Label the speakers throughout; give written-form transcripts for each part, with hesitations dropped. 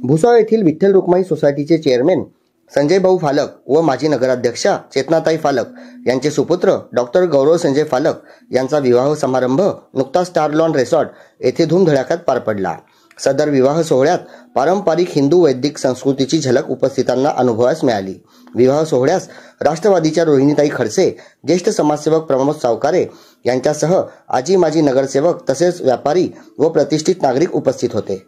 Speaker 1: भुसावळ येथील विठ्ठल रुक्माई सोसायटीचे चेअरमॅन संजय भाऊ फालक व माजी नगराध्यक्षा चेतनाताई फालक यांचे सुपुत्र डॉक्टर गौरव संजय फालक यांचा विवाह समारंभ नुकताच स्टार लॉन रिसॉर्ट येथे धूमधडाक्यात पार पडला। सदर विवाह सोहळ्यात पारंपरिक हिंदू वैदिक संस्कृतीची झलक उपस्थितांना अनुभवास मिळाली। विवाह सोहळ्यास राष्ट्रवादीच्या रोहिणीताई खडसे, ज्येष्ठ समाजसेवक प्रमोद सावकारे यांच्यासह आजी माजी नगरसेवक तसेच व्यापारी व प्रतिष्ठित नागरिक उपस्थित होते।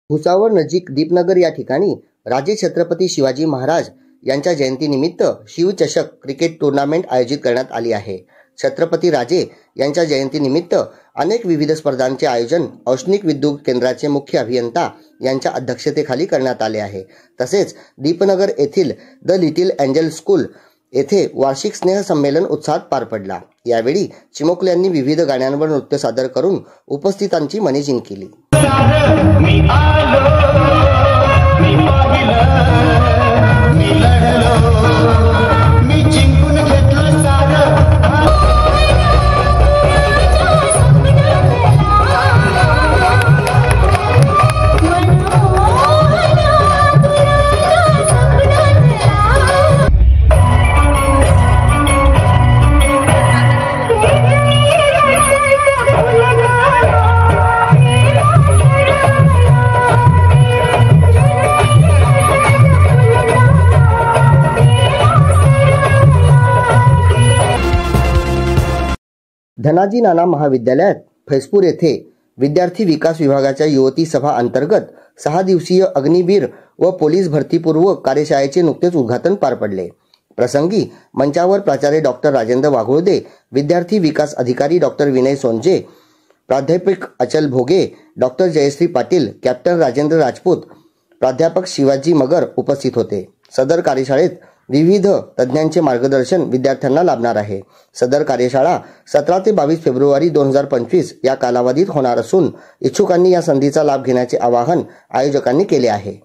Speaker 1: भुसावळ नजीक दीपनगर या ठिकाणी राजे छत्रपती शिवाजी महाराज यांच्या जयंतीनिमित्त शिवचषक क्रिकेट टूर्नामेंट आयोजित करण्यात आली आहे। छत्रपती राजे यांच्या जयंतीनिमित्त अनेक विविध स्पर्धांचे आयोजन औष्णिक विद्युत केंद्राचे मुख्य अभियंता यांच्या अध्यक्षतेखाली करण्यात आले आहे। तसेच दीपनगर येथील द लिटिल एंजल स्कूल येथे वार्षिक स्नेह संमेलन उत्साहात पार पडला। यावेळी चिमुकल्यांनी विविध गाण्यांवर नृत्य सादर करून उपस्थितांची मने जिंकली। धनाजी नाना महाविद्यालयात फैजपूर येथे विद्यार्थी विकास विभागाच्या युवती सभा अंतर्गत 6 दिवसीय अग्निवीर व पोलीस भरतीपूर्व कार्यशाळेचे नुकतेच उद्घाटन पार पडले। प्रसंगी मंचावर प्राचार्य डॉक्टर राजेंद्र वाघोळदे, विद्यार्थी विकास अधिकारी डॉक्टर विनय सोनजे, प्राध्यापक अचल भोगे, डॉक्टर जयश्री पाटील, कॅप्टन राजेंद्र राजपूत, प्राध्यापक शिवाजी मगर उपस्थित होते। सदर कार्यशाळेत विविध तज्ञांचे मार्गदर्शन विद्यार्थ्यांना लाभणार आहे। सदर कार्यशाळा 17 ते 22 फेब्रुवारी 2025 या कालावधीत होणार असून इच्छुकांनी या संधीचा लाभ घेण्याचे आवाहन आयोजकांनी केले आहे।